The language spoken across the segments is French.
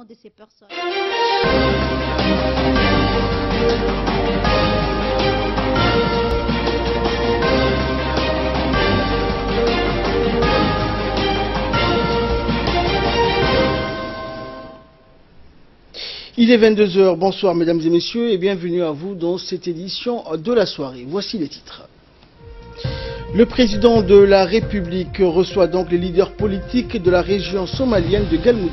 de ces personnes. Il est 22 h, bonsoir mesdames et messieurs et bienvenue à vous dans cette édition de la soirée. Voici les titres. Le président de la République reçoit donc les leaders politiques de la région somalienne de Galmudug.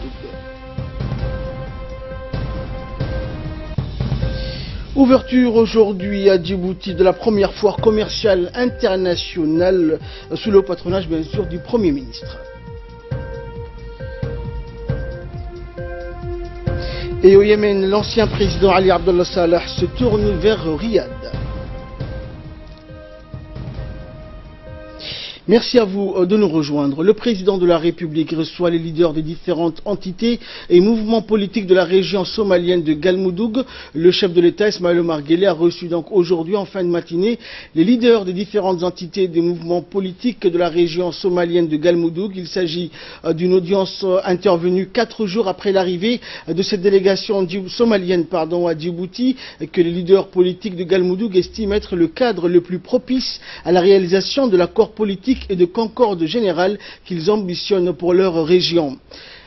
Ouverture aujourd'hui à Djibouti de la première foire commerciale internationale sous le patronage bien sûr du Premier ministre. Et au Yémen, l'ancien président Ali Abdullah Saleh se tourne vers Riyad. Merci à vous de nous rejoindre. Le président de la République reçoit les leaders des différentes entités et mouvements politiques de la région somalienne de Galmudug. Le chef de l'État, Ismaïl Omar Guelleh, a reçu donc aujourd'hui en fin de matinée les leaders des différentes entités des mouvements politiques de la région somalienne de Galmudug. Il s'agit d'une audience intervenue 4 jours après l'arrivée de cette délégation somalienne à Djibouti, que les leaders politiques de Galmudug estiment être le cadre le plus propice à la réalisation de l'accord politique et de concorde générale qu'ils ambitionnent pour leur région.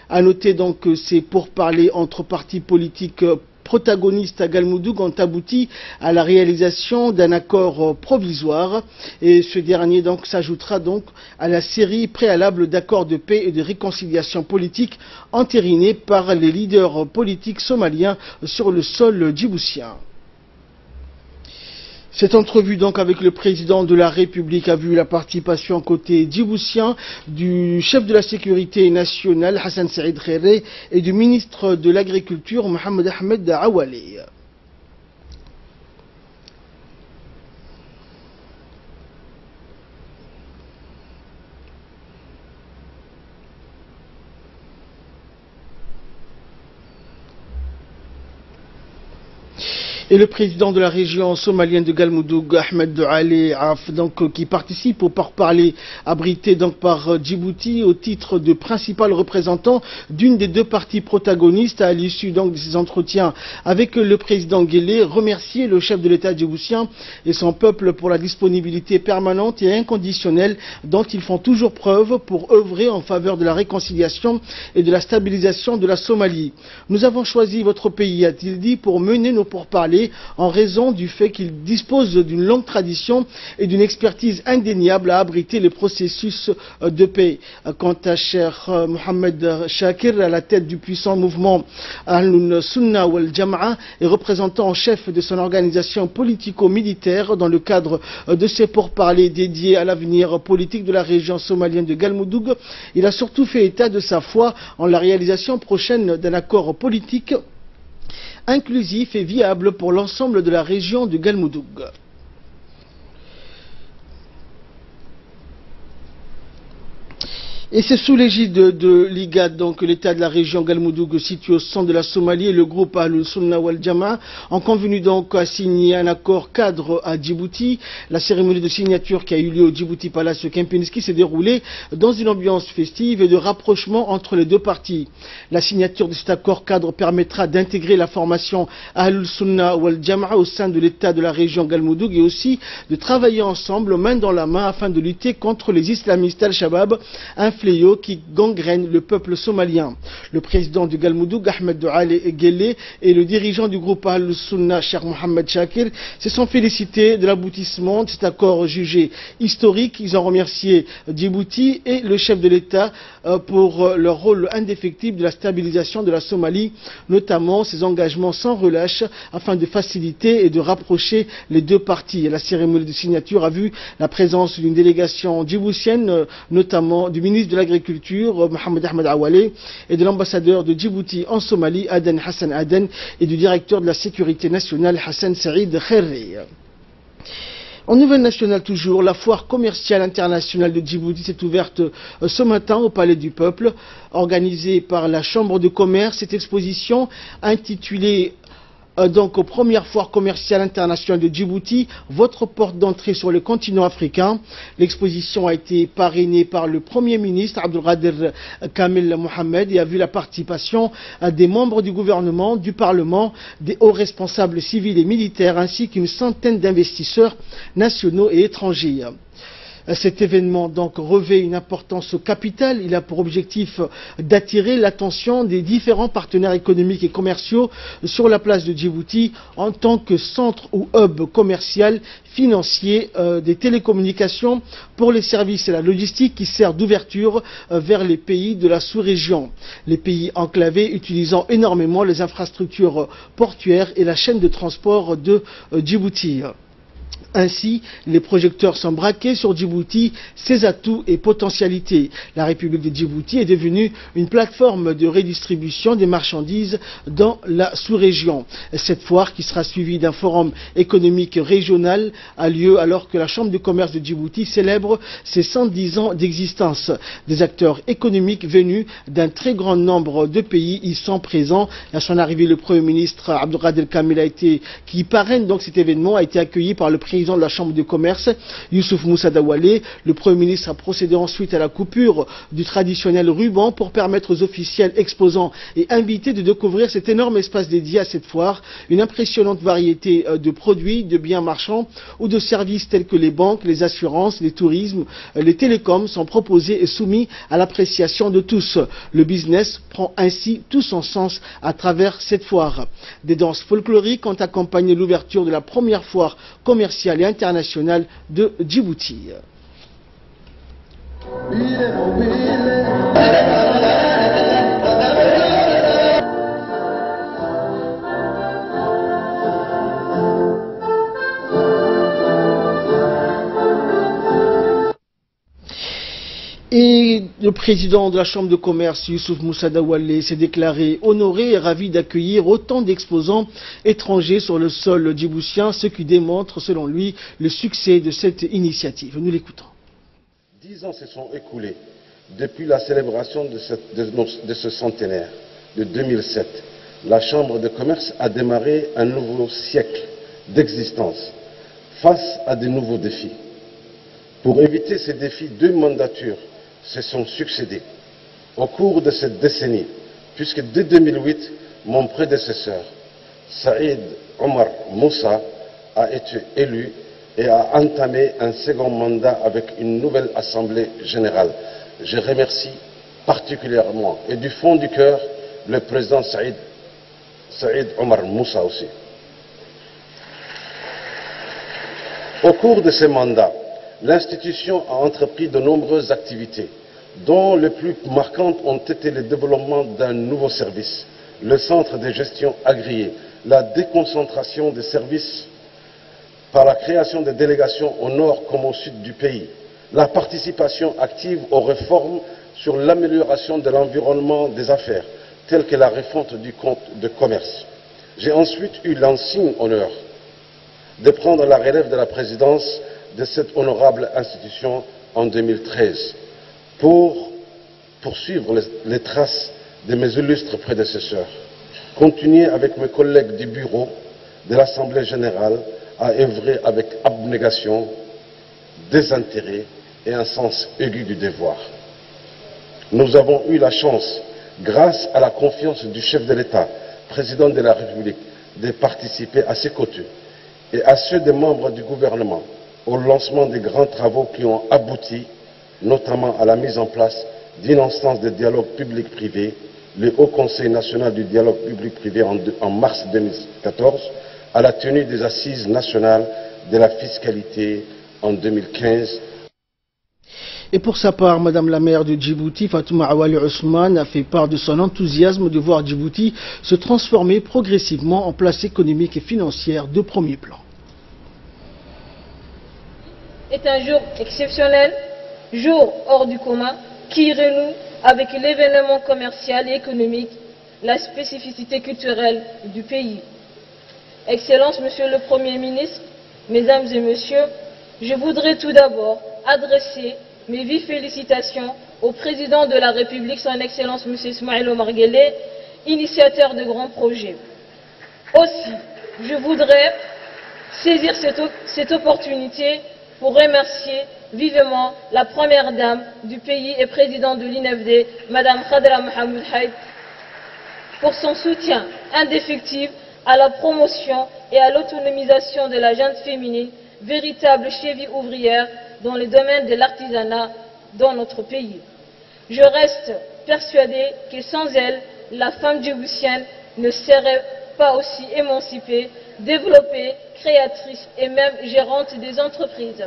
À noter donc que ces pourparlers entre partis politiques protagonistes à Galmudug ont abouti à la réalisation d'un accord provisoire et ce dernier donc s'ajoutera donc à la série préalable d'accords de paix et de réconciliation politique entérinés par les leaders politiques somaliens sur le sol djiboutien. Cette entrevue donc avec le président de la République a vu la participation côté djiboutien du chef de la sécurité nationale Hassan Saïd Khairé et du ministre de l'Agriculture Mohamed Ahmed Awalé. Et le président de la région somalienne de Galmudug, Ahmed Ali Af, qui participe au pourparlers abrité donc par Djibouti au titre de principal représentant d'une des deux parties protagonistes à l'issue donc de ces entretiens avec le président Guelleh, remercier le chef de l'État djiboutien et son peuple pour la disponibilité permanente et inconditionnelle dont ils font toujours preuve pour œuvrer en faveur de la réconciliation et de la stabilisation de la Somalie. Nous avons choisi votre pays, a-t-il dit, pour mener nos pourparlers en raison du fait qu'il dispose d'une longue tradition et d'une expertise indéniable à abriter les processus de paix. Quant à Cheikh Mohamed Shakir, à la tête du puissant mouvement Al-Sunna wal-Jama'a et représentant en chef de son organisation politico-militaire dans le cadre de ses pourparlers dédiés à l'avenir politique de la région somalienne de Galmudug, il a surtout fait état de sa foi en la réalisation prochaine d'un accord politique inclusif et viable pour l'ensemble de la région de Galmudug. Et c'est sous l'égide de l'IGAD, donc l'État de la région Galmudug situé au centre de la Somalie et le groupe Al-Sunna wal-Jama'a ont convenu donc à signer un accord cadre à Djibouti. La cérémonie de signature qui a eu lieu au Djibouti Palace Kempinski s'est déroulée dans une ambiance festive et de rapprochement entre les deux parties. La signature de cet accord cadre permettra d'intégrer la formation Al-Sunna wal-Jama'a au sein de l'État de la région Galmudug et aussi de travailler ensemble main dans la main afin de lutter contre les islamistes Al-Shabaab, un fléau qui gangrène le peuple somalien. Le président du Galmudug, Ahmed Ali Guelleh, et le dirigeant du groupe Al-Sunna, Cheikh Mohamed Shakir, se sont félicités de l'aboutissement de cet accord jugé historique. Ils ont remercié Djibouti et le chef de l'État pour leur rôle indéfectible de la stabilisation de la Somalie, notamment ses engagements sans relâche afin de faciliter et de rapprocher les deux parties. La cérémonie de signature a vu la présence d'une délégation djiboutienne, notamment du ministre de l'Agriculture, Mohamed Ahmed Awalé, et de l'ambassadeur de Djibouti en Somalie, Aden Hassan Aden, et du directeur de la sécurité nationale, Hassan Saïd Khairé. En nouvelle nationale toujours, la foire commerciale internationale de Djibouti s'est ouverte ce matin au Palais du Peuple, organisée par la Chambre de commerce. Cette exposition intitulée Donc aux premières foires commerciales internationales de Djibouti, votre porte d'entrée sur le continent africain. L'exposition a été parrainée par le Premier ministre Abdelkader Kamel Mohamed et a vu la participation des membres du gouvernement, du Parlement, des hauts responsables civils et militaires ainsi qu'une centaine d'investisseurs nationaux et étrangers. Cet événement donc revêt une importance capitale. Il a pour objectif d'attirer l'attention des différents partenaires économiques et commerciaux sur la place de Djibouti en tant que centre ou hub commercial, financier, des télécommunications pour les services et la logistique qui sert d'ouverture vers les pays de la sous-région. Les pays enclavés utilisant énormément les infrastructures portuaires et la chaîne de transport de Djibouti. Ainsi, les projecteurs sont braqués sur Djibouti, ses atouts et potentialités. La République de Djibouti est devenue une plateforme de redistribution des marchandises dans la sous-région. Cette foire, qui sera suivie d'un forum économique régional, a lieu alors que la Chambre de commerce de Djibouti célèbre ses 110 ans d'existence. Des acteurs économiques venus d'un très grand nombre de pays y sont présents. À son arrivée, le Premier ministre Abdelkader Kamel qui parraine donc cet événement, a été accueilli par le président de la Chambre de commerce, Youssouf Moussa Dawalé. Le Premier ministre a procédé ensuite à la coupure du traditionnel ruban pour permettre aux officiels, exposants et invités de découvrir cet énorme espace dédié à cette foire. Une impressionnante variété de produits, de biens marchands ou de services tels que les banques, les assurances, les tourismes, les télécoms sont proposés et soumis à l'appréciation de tous. Le business prend ainsi tout son sens à travers cette foire. Des danses folkloriques ont accompagné l'ouverture de la première foire commerciale et internationale de Djibouti. Et le président de la Chambre de commerce, Youssouf Moussa Dawalé, s'est déclaré honoré et ravi d'accueillir autant d'exposants étrangers sur le sol djiboutien, ce qui démontre, selon lui, le succès de cette initiative. Nous l'écoutons. 10 ans se sont écoulés depuis la célébration de ce centenaire de 2007. La Chambre de commerce a démarré un nouveau siècle d'existence face à de nouveaux défis. Pour éviter ces défis, 2 mandatures se sont succédés au cours de cette décennie, puisque dès 2008, mon prédécesseur, Saïd Omar Moussa, a été élu et a entamé un second mandat avec une nouvelle Assemblée générale. Je remercie particulièrement et du fond du cœur le président Saïd Omar Moussa aussi. Au cours de ce mandat, l'institution a entrepris de nombreuses activités, dont les plus marquantes ont été le développement d'un nouveau service, le centre de gestion agréé, la déconcentration des services par la création de délégations au nord comme au sud du pays, la participation active aux réformes sur l'amélioration de l'environnement des affaires, telles que la refonte du compte de commerce. J'ai ensuite eu l'insigne honneur de prendre la relève de la présidence de cette honorable institution en 2013 pour poursuivre les traces de mes illustres prédécesseurs, continuer avec mes collègues du bureau de l'Assemblée générale à œuvrer avec abnégation, désintérêt et un sens aigu du devoir. Nous avons eu la chance, grâce à la confiance du chef de l'État, président de la République, de participer à ses côtés et à ceux des membres du gouvernement au lancement des grands travaux qui ont abouti, notamment à la mise en place d'une instance de dialogue public-privé, le Haut Conseil national du dialogue public-privé en mars 2014, à la tenue des assises nationales de la fiscalité en 2015. Et pour sa part, Madame la maire de Djibouti, Fatouma Awali Ousmane, a fait part de son enthousiasme de voir Djibouti se transformer progressivement en place économique et financière de premier plan. C'est un jour exceptionnel, jour hors du commun, qui renoue avec l'événement commercial et économique, la spécificité culturelle du pays. Excellence, Monsieur le Premier ministre, Mesdames et Messieurs, je voudrais tout d'abord adresser mes vives félicitations au Président de la République, Son Excellence M. Ismaël Omar Guelleh, initiateur de grands projets. Aussi, je voudrais saisir cette opportunité pour remercier vivement la première dame du pays et présidente de l'INFD, Mme Khadra Mohamed Haït, pour son soutien indéfectible à la promotion et à l'autonomisation de la gente féminine, véritable cheville ouvrière dans le domaine de l'artisanat dans notre pays. Je reste persuadée que sans elle, la femme djiboutienne ne serait pas aussi émancipée, développée, créatrice et même gérante des entreprises.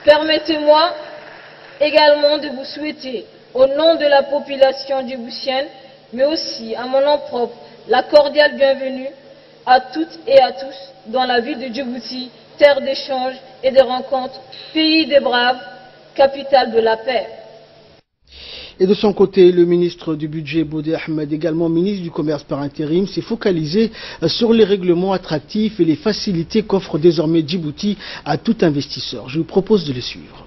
Permettez-moi également de vous souhaiter, au nom de la population djiboutienne, mais aussi à mon nom propre, la cordiale bienvenue à toutes et à tous dans la ville de Djibouti, terre d'échange et de rencontres, pays des braves, capitale de la paix. Et de son côté, le ministre du Budget, Bodé Ahmed, également ministre du Commerce par intérim, s'est focalisé sur les règlements attractifs et les facilités qu'offre désormais Djibouti à tout investisseur. Je vous propose de les suivre.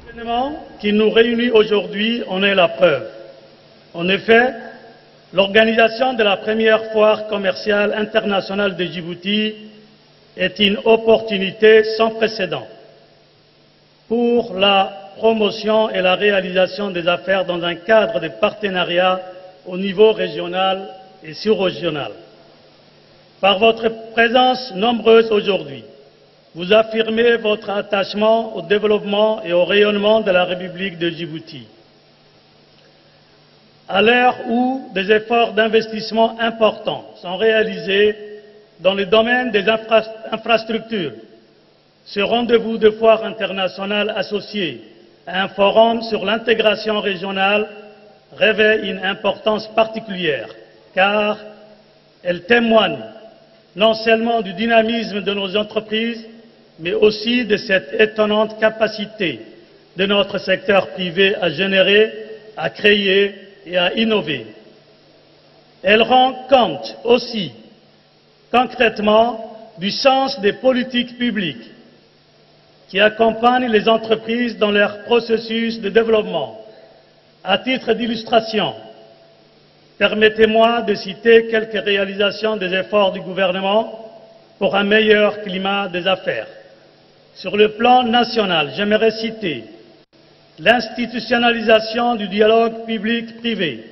L'événement qui nous réunit aujourd'hui en est la preuve. En effet, l'organisation de la première foire commerciale internationale de Djibouti est une opportunité sans précédent pour la promotion et la réalisation des affaires dans un cadre de partenariat au niveau régional et sur-régional. Par votre présence nombreuse aujourd'hui, vous affirmez votre attachement au développement et au rayonnement de la République de Djibouti. À l'heure où des efforts d'investissement importants sont réalisés dans le domaine des infrastructures, ce rendez-vous de foire internationale associé à un forum sur l'intégration régionale revêt une importance particulière, car elle témoigne non seulement du dynamisme de nos entreprises, mais aussi de cette étonnante capacité de notre secteur privé à générer, à créer et à innover. Elle rend compte aussi concrètement du sens des politiques publiques qui accompagnent les entreprises dans leur processus de développement. À titre d'illustration, permettez-moi de citer quelques réalisations des efforts du gouvernement pour un meilleur climat des affaires. Sur le plan national, j'aimerais citer l'institutionnalisation du dialogue public-privé,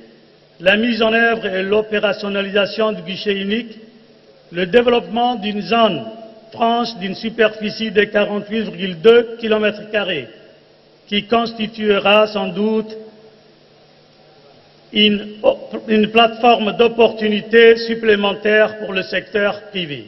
la mise en œuvre et l'opérationnalisation du guichet unique, le développement d'une zone franche d'une superficie de 48,2 km², qui constituera sans doute une plateforme d'opportunités supplémentaires pour le secteur privé.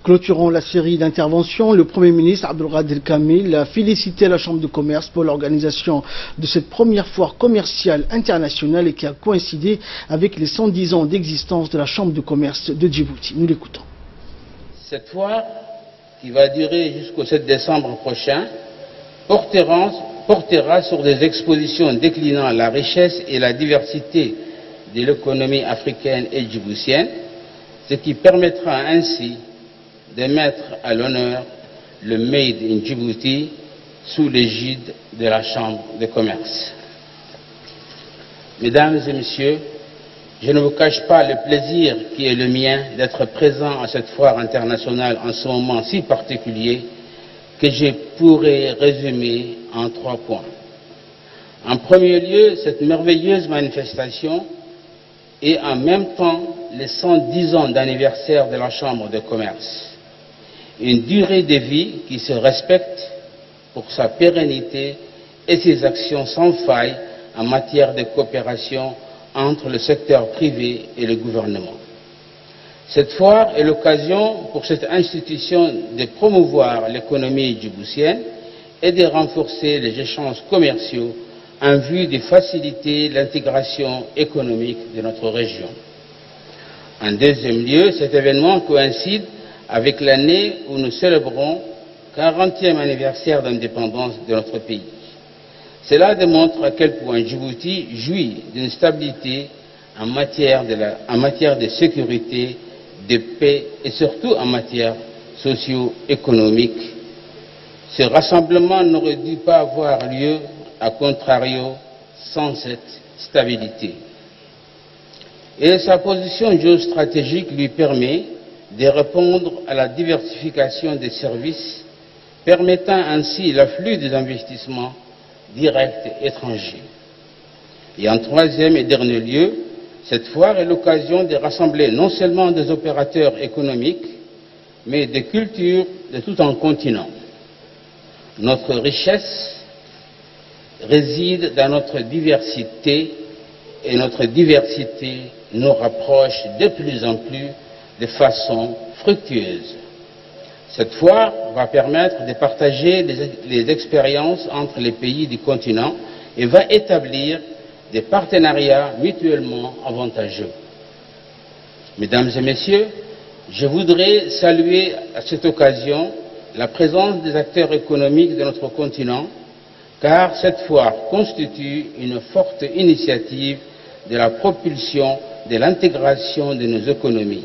Clôturons la série d'interventions. Le Premier ministre Abdelkader Kamil a félicité la Chambre de commerce pour l'organisation de cette première foire commerciale internationale et qui a coïncidé avec les 110 ans d'existence de la Chambre de commerce de Djibouti. Nous l'écoutons. Cette foire, qui va durer jusqu'au 7 décembre prochain, portera sur des expositions déclinant la richesse et la diversité de l'économie africaine et djiboutienne, ce qui permettra ainsi de mettre à l'honneur le Made in Djibouti sous l'égide de la Chambre de commerce. Mesdames et messieurs, je ne vous cache pas le plaisir qui est le mien d'être présent à cette foire internationale en ce moment si particulier que je pourrais résumer en 3 points. En premier lieu, cette merveilleuse manifestation et en même temps les 110 ans d'anniversaire de la Chambre de commerce. Une durée de vie qui se respecte pour sa pérennité et ses actions sans faille en matière de coopération entre le secteur privé et le gouvernement. Cette foire est l'occasion pour cette institution de promouvoir l'économie djiboutienne et de renforcer les échanges commerciaux en vue de faciliter l'intégration économique de notre région. En deuxième lieu, cet événement coïncide avec l'année où nous célébrons le 40e anniversaire d'indépendance de notre pays. Cela démontre à quel point Djibouti jouit d'une stabilité en matière de sécurité, de paix et surtout en matière socio-économique. Ce rassemblement n'aurait dû pas avoir lieu, à contrario, sans cette stabilité. et sa position géostratégique lui permet de répondre à la diversification des services, permettant ainsi l'afflux des investissements directs étrangers. Et en troisième et dernier lieu, cette foire est l'occasion de rassembler non seulement des opérateurs économiques, mais des cultures de tout un continent. Notre richesse réside dans notre diversité, et notre diversité nous rapproche de plus en plus de façon fructueuse. Cette foire va permettre de partager les expériences entre les pays du continent et va établir des partenariats mutuellement avantageux. Mesdames et messieurs, je voudrais saluer à cette occasion la présence des acteurs économiques de notre continent, car cette foire constitue une forte initiative de la propulsion de l'intégration de nos économies.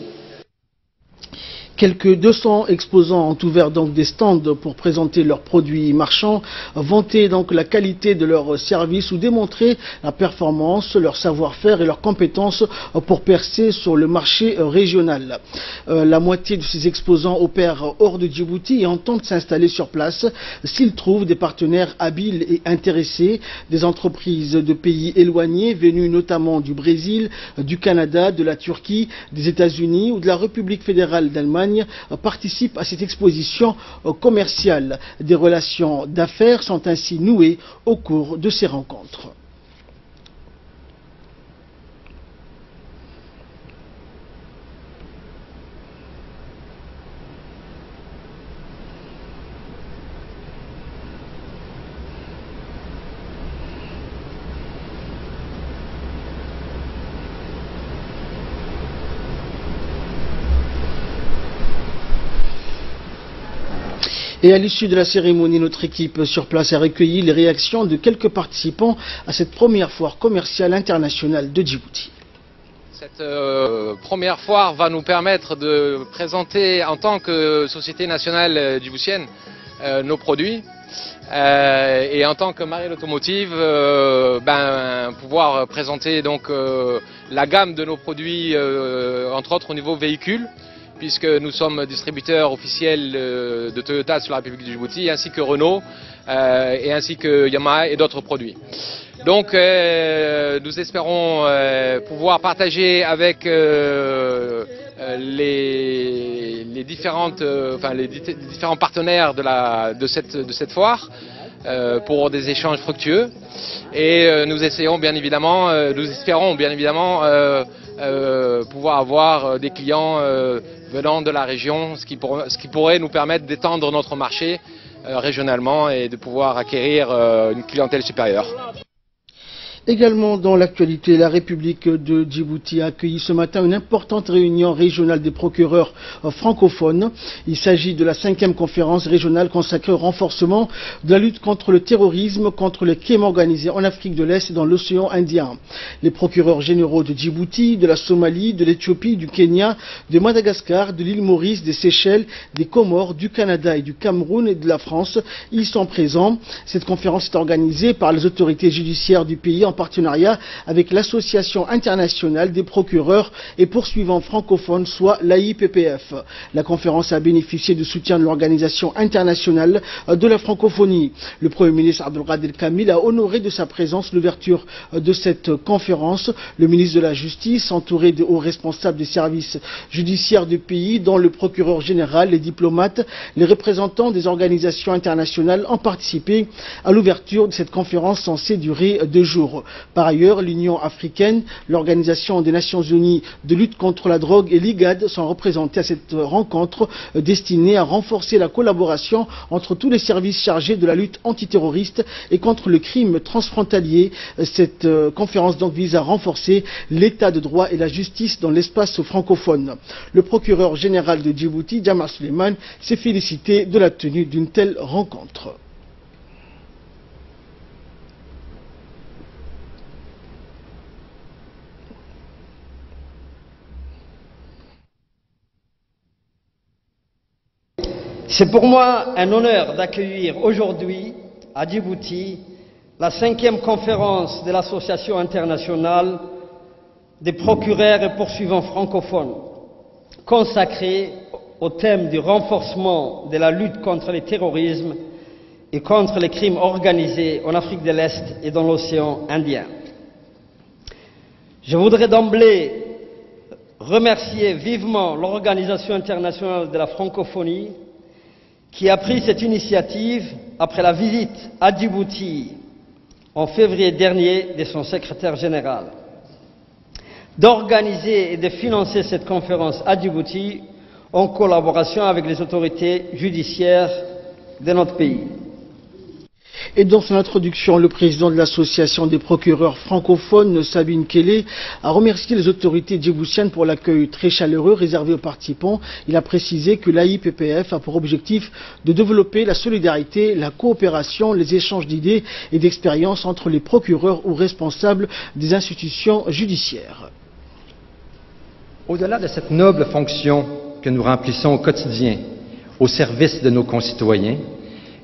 Quelques 200 exposants ont ouvert donc des stands pour présenter leurs produits marchands, vanter donc la qualité de leurs services ou démontrer la performance, leur savoir-faire et leurs compétences pour percer sur le marché régional. La moitié de ces exposants opèrent hors de Djibouti et entendent s'installer sur place s'ils trouvent des partenaires habiles et intéressés, des entreprises de pays éloignés venues notamment du Brésil, du Canada, de la Turquie, des États-Unis ou de la République fédérale d'Allemagne participent à cette exposition commerciale. Des relations d'affaires sont ainsi nouées au cours de ces rencontres. Et à l'issue de la cérémonie, notre équipe sur place a recueilli les réactions de quelques participants à cette première foire commerciale internationale de Djibouti. Cette première foire va nous permettre de présenter en tant que société nationale djiboutienne nos produits et en tant que Marel Automotive pouvoir présenter donc la gamme de nos produits entre autres au niveau véhicule, puisque nous sommes distributeurs officiels de Toyota sur la République du Djibouti, ainsi que Renault, et ainsi que Yamaha et d'autres produits. Donc nous espérons pouvoir partager avec les différents partenaires de cette foire pour des échanges fructueux. Et nous espérons bien évidemment pouvoir avoir des clients venant de la région, ce qui pourrait nous permettre d'étendre notre marché régionalement et de pouvoir acquérir une clientèle supérieure. Également dans l'actualité, la République de Djibouti a accueilli ce matin une importante réunion régionale des procureurs francophones. Il s'agit de la 5e conférence régionale consacrée au renforcement de la lutte contre le terrorisme, contre les crimes organisés en Afrique de l'Est et dans l'océan Indien. Les procureurs généraux de Djibouti, de la Somalie, de l'Éthiopie, du Kenya, de Madagascar, de l'île Maurice, des Seychelles, des Comores, du Canada et du Cameroun et de la France, ils sont présents. Cette conférence est organisée par les autorités judiciaires du pays en partenariat avec l'Association internationale des procureurs et poursuivants francophones, soit l'AIPPF. La conférence a bénéficié du soutien de l'Organisation internationale de la francophonie. Le Premier ministre Abdelkader Kamil a honoré de sa présence l'ouverture de cette conférence. Le ministre de la Justice, entouré de hauts responsables des services judiciaires du pays, dont le procureur général, les diplomates, les représentants des organisations internationales, ont participé à l'ouverture de cette conférence censée durer 2 jours. Par ailleurs, l'Union africaine, l'Organisation des Nations Unies de lutte contre la drogue et l'IGAD sont représentés à cette rencontre destinée à renforcer la collaboration entre tous les services chargés de la lutte antiterroriste et contre le crime transfrontalier. Cette conférence donc vise à renforcer l'état de droit et la justice dans l'espace francophone. Le procureur général de Djibouti, Jamal Suleiman, s'est félicité de la tenue d'une telle rencontre. C'est pour moi un honneur d'accueillir aujourd'hui à Djibouti la 5e conférence de l'Association internationale des procureurs et poursuivants francophones consacré au thème du renforcement de la lutte contre le terrorisme et contre les crimes organisés en Afrique de l'Est et dans l'océan Indien. Je voudrais d'emblée remercier vivement l'Organisation internationale de la francophonie qui a pris cette initiative après la visite à Djibouti en février dernier de son secrétaire général, d'organiser et de financer cette conférence à Djibouti en collaboration avec les autorités judiciaires de notre pays. Et dans son introduction, le président de l'association des procureurs francophones, Sabine Kélé, a remercié les autorités djiboutiennes pour l'accueil très chaleureux réservé aux participants. Il a précisé que l'AIPPF a pour objectif de développer la solidarité, la coopération, les échanges d'idées et d'expériences entre les procureurs ou responsables des institutions judiciaires. Au-delà de cette noble fonction que nous remplissons au quotidien au service de nos concitoyens,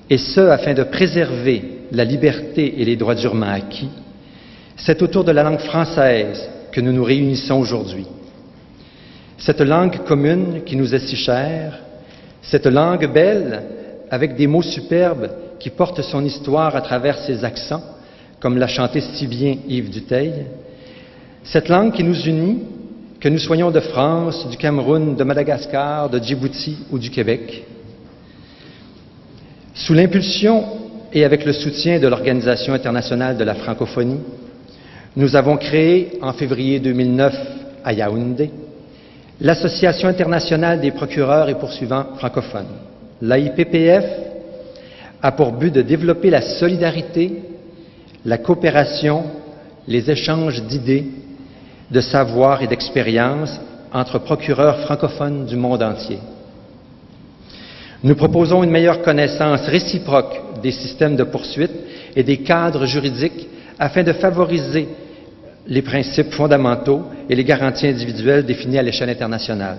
et ce, afin de préserver la liberté et les droits durement acquis, c'est autour de la langue française que nous nous réunissons aujourd'hui. Cette langue commune qui nous est si chère, cette langue belle, avec des mots superbes qui portent son histoire à travers ses accents, comme l'a chanté si bien Yves Dutheil, cette langue qui nous unit, que nous soyons de France, du Cameroun, de Madagascar, de Djibouti ou du Québec. Sous l'impulsion et avec le soutien de l'Organisation internationale de la francophonie, nous avons créé en février 2009 à Yaoundé l'Association internationale des procureurs et poursuivants francophones. L'AIPPF a pour but de développer la solidarité, la coopération, les échanges d'idées, de savoir et d'expérience entre procureurs francophones du monde entier. Nous proposons une meilleure connaissance réciproque des systèmes de poursuite et des cadres juridiques afin de favoriser les principes fondamentaux et les garanties individuelles définies à l'échelle internationale.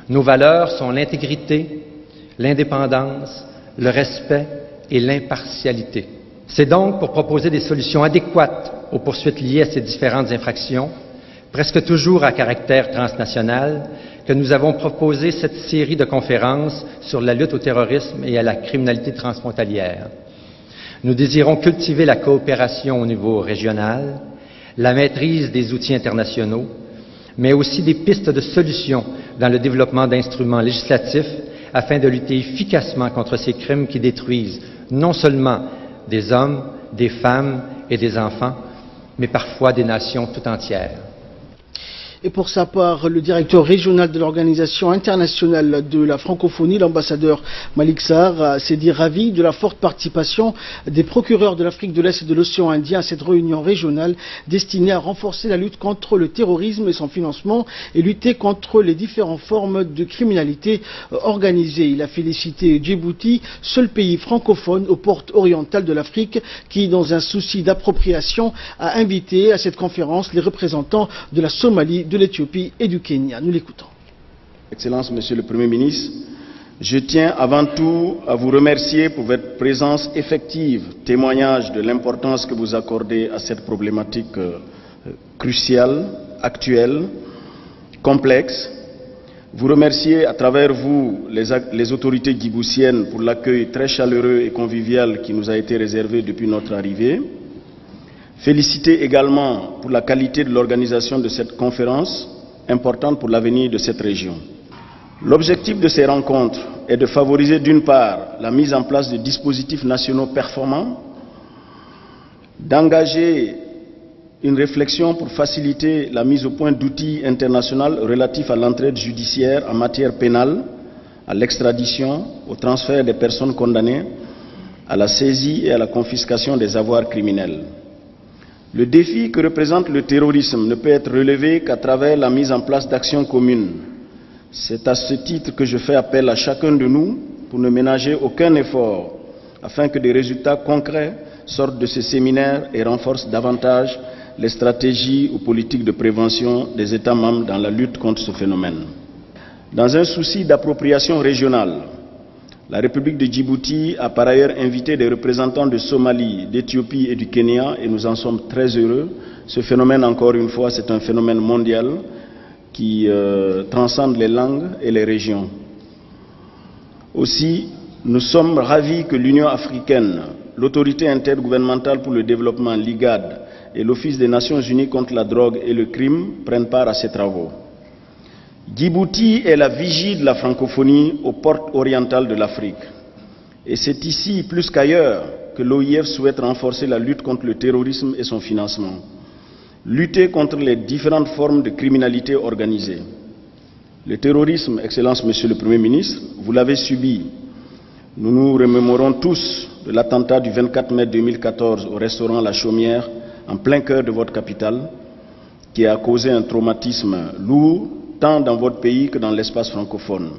Nos valeurs sont l'intégrité, l'indépendance, le respect et l'impartialité. C'est donc pour proposer des solutions adéquates aux poursuites liées à ces différentes infractions, presque toujours à caractère transnational, que nous avons proposé cette série de conférences sur la lutte au terrorisme et à la criminalité transfrontalière. Nous désirons cultiver la coopération au niveau régional, la maîtrise des outils internationaux, mais aussi des pistes de solutions dans le développement d'instruments législatifs afin de lutter efficacement contre ces crimes qui détruisent non seulement des hommes, des femmes et des enfants, mais parfois des nations tout entières. Et pour sa part, le directeur régional de l'Organisation internationale de la francophonie, l'ambassadeur Malik Sahar, s'est dit ravi de la forte participation des procureurs de l'Afrique de l'Est et de l'océan Indien à cette réunion régionale destinée à renforcer la lutte contre le terrorisme et son financement et lutter contre les différentes formes de criminalité organisée. Il a félicité Djibouti, seul pays francophone aux portes orientales de l'Afrique, qui, dans un souci d'appropriation, a invité à cette conférence les représentants de la Somalie, de l'Éthiopie et du Kenya. Nous l'écoutons. Excellence, Monsieur le Premier ministre, je tiens avant tout à vous remercier pour votre présence effective, témoignage de l'importance que vous accordez à cette problématique cruciale, actuelle, complexe. Vous remercier à travers vous les autorités djiboutiennes pour l'accueil très chaleureux et convivial qui nous a été réservé depuis notre arrivée. Féliciter également pour la qualité de l'organisation de cette conférence, importante pour l'avenir de cette région. L'objectif de ces rencontres est de favoriser d'une part la mise en place de dispositifs nationaux performants, d'engager une réflexion pour faciliter la mise au point d'outils internationaux relatifs à l'entraide judiciaire en matière pénale, à l'extradition, au transfert des personnes condamnées, à la saisie et à la confiscation des avoirs criminels. Le défi que représente le terrorisme ne peut être relevé qu'à travers la mise en place d'actions communes. C'est à ce titre que je fais appel à chacun de nous pour ne ménager aucun effort afin que des résultats concrets sortent de ces séminaires et renforcent davantage les stratégies ou politiques de prévention des États membres dans la lutte contre ce phénomène. Dans un souci d'appropriation régionale, La République de Djibouti a par ailleurs invité des représentants de Somalie, d'Éthiopie et du Kenya et nous en sommes très heureux. Ce phénomène, encore une fois, c'est un phénomène mondial qui transcende les langues et les régions. Aussi, nous sommes ravis que l'Union africaine, l'Autorité intergouvernementale pour le développement, l'IGAD, et l'Office des Nations Unies contre la drogue et le crime prennent part à ces travaux. Djibouti est la vigie de la francophonie aux portes orientales de l'Afrique. Et c'est ici, plus qu'ailleurs, que l'OIF souhaite renforcer la lutte contre le terrorisme et son financement. Lutter contre les différentes formes de criminalité organisée. Le terrorisme, Excellence Monsieur le Premier ministre, vous l'avez subi. Nous nous remémorons tous de l'attentat du 24 mai 2014 au restaurant La Chaumière, en plein cœur de votre capitale, qui a causé un traumatisme lourd, tant dans votre pays que dans l'espace francophone.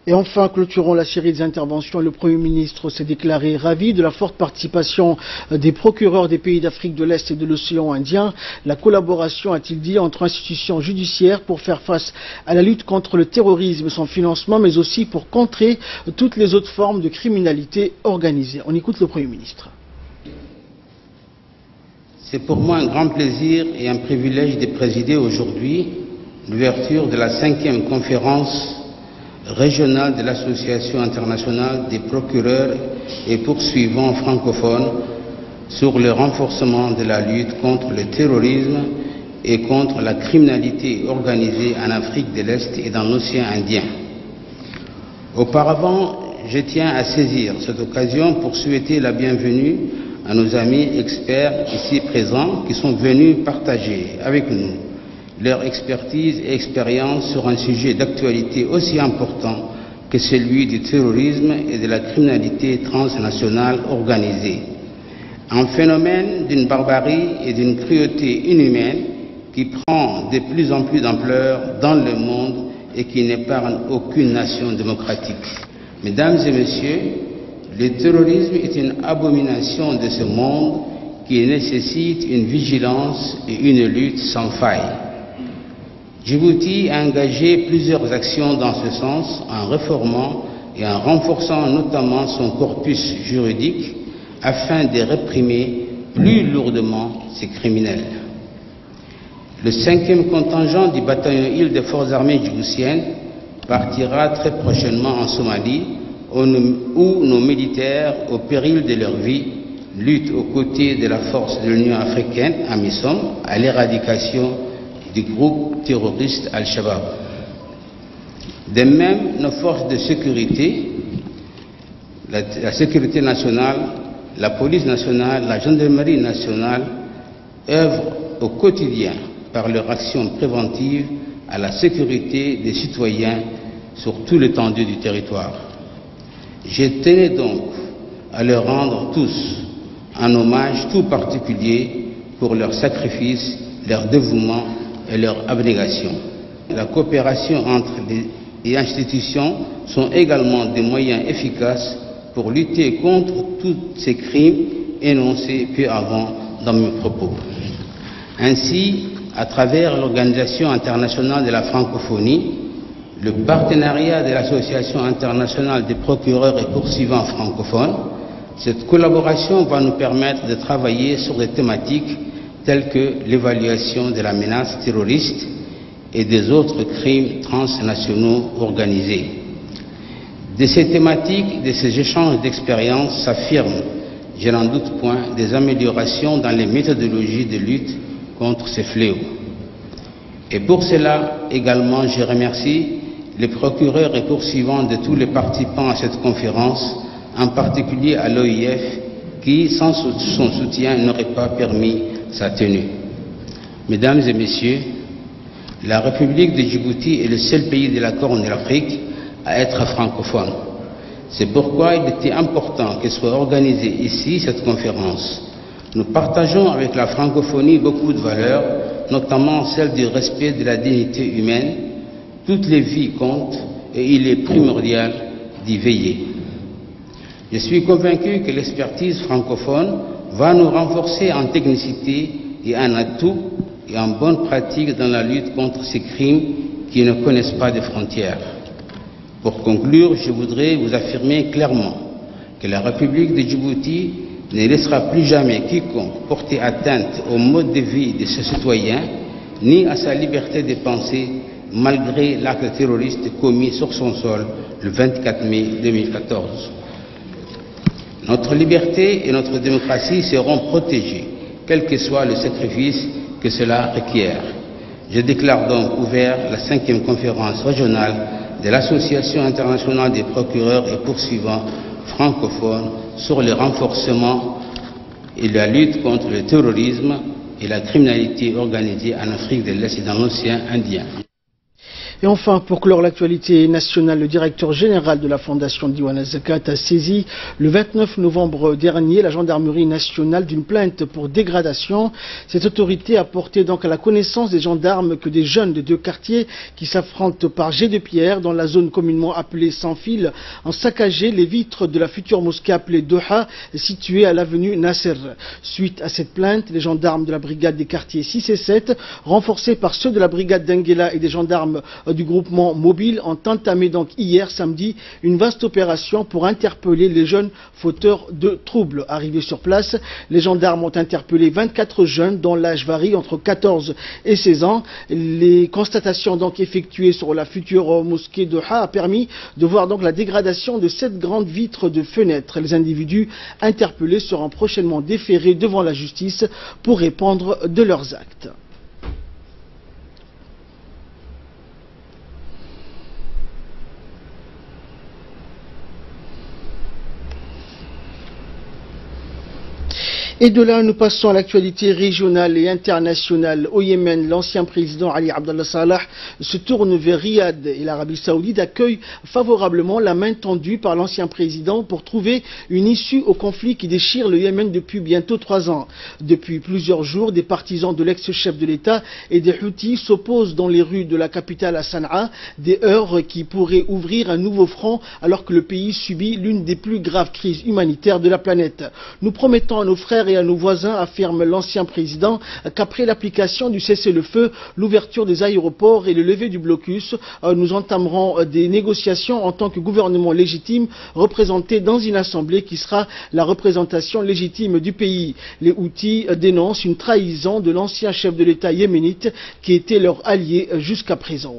Et enfin, clôturons la série des interventions. Le Premier ministre s'est déclaré ravi de la forte participation des procureurs des pays d'Afrique de l'Est et de l'océan Indien. La collaboration, a-t-il dit, entre institutions judiciaires pour faire face à la lutte contre le terrorisme et son financement, mais aussi pour contrer toutes les autres formes de criminalité organisée. On écoute le Premier ministre. C'est pour moi un grand plaisir et un privilège de présider aujourd'hui l'ouverture de la 5e conférence régionale de l'Association internationale des procureurs et poursuivants francophones sur le renforcement de la lutte contre le terrorisme et contre la criminalité organisée en Afrique de l'Est et dans l'océan Indien. Auparavant, je tiens à saisir cette occasion pour souhaiter la bienvenue à nos amis experts ici présents qui sont venus partager avec nous leur expertise et expérience sur un sujet d'actualité aussi important que celui du terrorisme et de la criminalité transnationale organisée. Un phénomène d'une barbarie et d'une cruauté inhumaine qui prend de plus en plus d'ampleur dans le monde et qui n'épargne aucune nation démocratique. Mesdames et messieurs, le terrorisme est une abomination de ce monde qui nécessite une vigilance et une lutte sans faille. Djibouti a engagé plusieurs actions dans ce sens en réformant et en renforçant notamment son corpus juridique afin de réprimer plus lourdement ces criminels. Le 5e contingent du bataillon Île des forces armées djiboutiennes partira très prochainement en Somalie où nos militaires, au péril de leur vie, luttent aux côtés de la force de l'Union africaine, AMISOM, à l'éradication du groupe terroriste Al-Shabaab. De même, nos forces de sécurité, la sécurité nationale, la police nationale, la gendarmerie nationale, œuvrent au quotidien par leur action préventive à la sécurité des citoyens sur tout l'étendue du territoire. Je tenais donc à leur rendre tous un hommage tout particulier pour leur sacrifice, leur dévouement et leur abnégation. La coopération entre les institutions sont également des moyens efficaces pour lutter contre tous ces crimes énoncés peu avant dans mes propos. Ainsi, à travers l'Organisation internationale de la francophonie, le partenariat de l'Association internationale des procureurs et poursuivants francophones, cette collaboration va nous permettre de travailler sur des thématiques telles que l'évaluation de la menace terroriste et des autres crimes transnationaux organisés. De ces thématiques, de ces échanges d'expériences s'affirment, je n'en doute point, des améliorations dans les méthodologies de lutte contre ces fléaux. Et pour cela également, je remercie les procureurs et poursuivants de tous les participants à cette conférence, en particulier à l'OIF, qui, sans son soutien, n'aurait pas permis sa tenue. Mesdames et messieurs, la République de Djibouti est le seul pays de la Corne de l'Afrique à être francophone. C'est pourquoi il était important que soit organisée ici cette conférence. Nous partageons avec la francophonie beaucoup de valeurs, notamment celle du respect de la dignité humaine. Toutes les vies comptent et il est primordial d'y veiller. Je suis convaincu que l'expertise francophone va nous renforcer en technicité et en atout et en bonne pratique dans la lutte contre ces crimes qui ne connaissent pas de frontières. Pour conclure, je voudrais vous affirmer clairement que la République de Djibouti ne laissera plus jamais quiconque porter atteinte au mode de vie de ses citoyens, ni à sa liberté de penser, malgré l'acte terroriste commis sur son sol le 24 mai 2014. Notre liberté et notre démocratie seront protégées, quel que soit le sacrifice que cela requiert. Je déclare donc ouvert la 5e conférence régionale de l'Association internationale des procureurs et poursuivants francophones sur le renforcement et la lutte contre le terrorisme et la criminalité organisée en Afrique de l'Est et dans l'océan Indien. Et enfin, pour clore l'actualité nationale, le directeur général de la Fondation Diwan Zakat a saisi le 29 novembre dernier la gendarmerie nationale d'une plainte pour dégradation. Cette autorité a porté donc à la connaissance des gendarmes que des jeunes de 2 quartiers qui s'affrontent par jet de pierre dans la zone communément appelée Sans Fil ont saccagé les vitres de la future mosquée appelée Doha, située à l'avenue Nasser. Suite à cette plainte, les gendarmes de la brigade des quartiers 6 et 7, renforcés par ceux de la brigade d'Enguela et des gendarmes du groupement mobile, ont entamé donc hier samedi une vaste opération pour interpeller les jeunes fauteurs de troubles. Arrivés sur place, les gendarmes ont interpellé 24 jeunes dont l'âge varie entre 14 et 16 ans. Les constatations donc effectuées sur la future mosquée de Ha a permis de voir donc la dégradation de 7 grandes vitres de fenêtres. Les individus interpellés seront prochainement déférés devant la justice pour répondre de leurs actes. Et de là, nous passons à l'actualité régionale et internationale. Au Yémen, l'ancien président Ali Abdallah Saleh se tourne vers Riyad et l'Arabie Saoudite accueille favorablement la main tendue par l'ancien président pour trouver une issue au conflit qui déchire le Yémen depuis bientôt 3 ans. Depuis plusieurs jours, des partisans de l'ex-chef de l'État et des Houthis s'opposent dans les rues de la capitale à Sanaa, des heurts qui pourraient ouvrir un nouveau front alors que le pays subit l'une des plus graves crises humanitaires de la planète. Nous promettons à nos frères et à nos voisins, affirme l'ancien président, qu'après l'application du cessez-le-feu, l'ouverture des aéroports et le lever du blocus, nous entamerons des négociations en tant que gouvernement légitime représenté dans une assemblée qui sera la représentation légitime du pays. Les Houthis dénoncent une trahison de l'ancien chef de l'État yéménite qui était leur allié jusqu'à présent.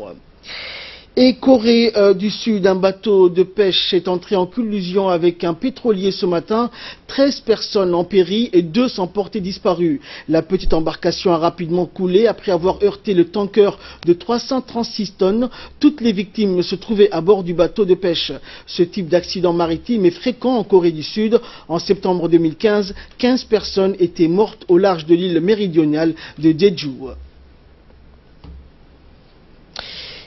Et Corée du Sud, un bateau de pêche est entré en collision avec un pétrolier ce matin. 13 personnes ont péri et 2 sont portées disparues. La petite embarcation a rapidement coulé après avoir heurté le tanker de 336 tonnes. Toutes les victimes se trouvaient à bord du bateau de pêche. Ce type d'accident maritime est fréquent en Corée du Sud. En septembre 2015, 15 personnes étaient mortes au large de l'île méridionale de Jeju.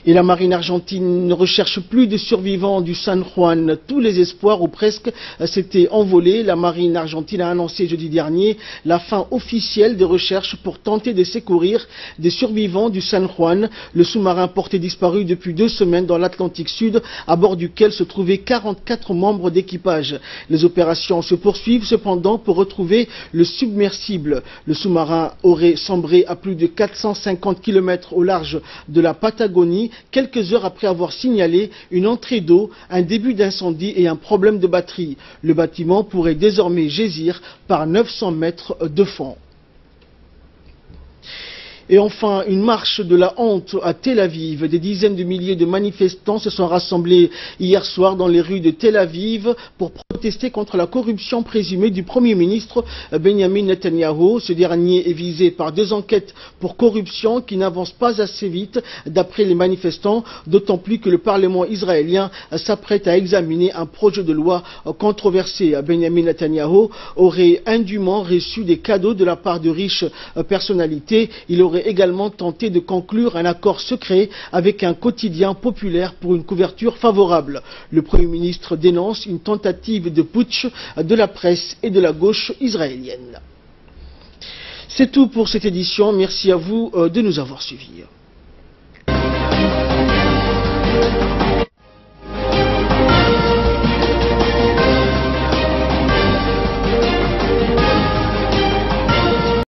Et la marine argentine ne recherche plus de survivants du San Juan. Tous les espoirs, ou presque, s'étaient envolés. La marine argentine a annoncé jeudi dernier la fin officielle des recherches pour tenter de secourir des survivants du San Juan, le sous-marin porté disparu depuis 2 semaines dans l'Atlantique Sud, à bord duquel se trouvaient 44 membres d'équipage. Les opérations se poursuivent cependant pour retrouver le submersible. Le sous-marin aurait sombré à plus de 450 km au large de la Patagonie, quelques heures après avoir signalé une entrée d'eau, un début d'incendie et un problème de batterie. Le bâtiment pourrait désormais jaillir par 900 mètres de fond. Et enfin, une marche de la honte à Tel Aviv. Des dizaines de milliers de manifestants se sont rassemblés hier soir dans les rues de Tel Aviv pour protester contre la corruption présumée du Premier ministre Benjamin Netanyahu. Ce dernier est visé par 2 enquêtes pour corruption qui n'avancent pas assez vite d'après les manifestants, d'autant plus que le Parlement israélien s'apprête à examiner un projet de loi controversé. Benjamin Netanyahu aurait indûment reçu des cadeaux de la part de riches personnalités. Il aurait également tenté de conclure un accord secret avec un quotidien populaire pour une couverture favorable. Le Premier ministre dénonce une tentative de putsch de la presse et de la gauche israélienne. C'est tout pour cette édition. Merci à vous de nous avoir suivis.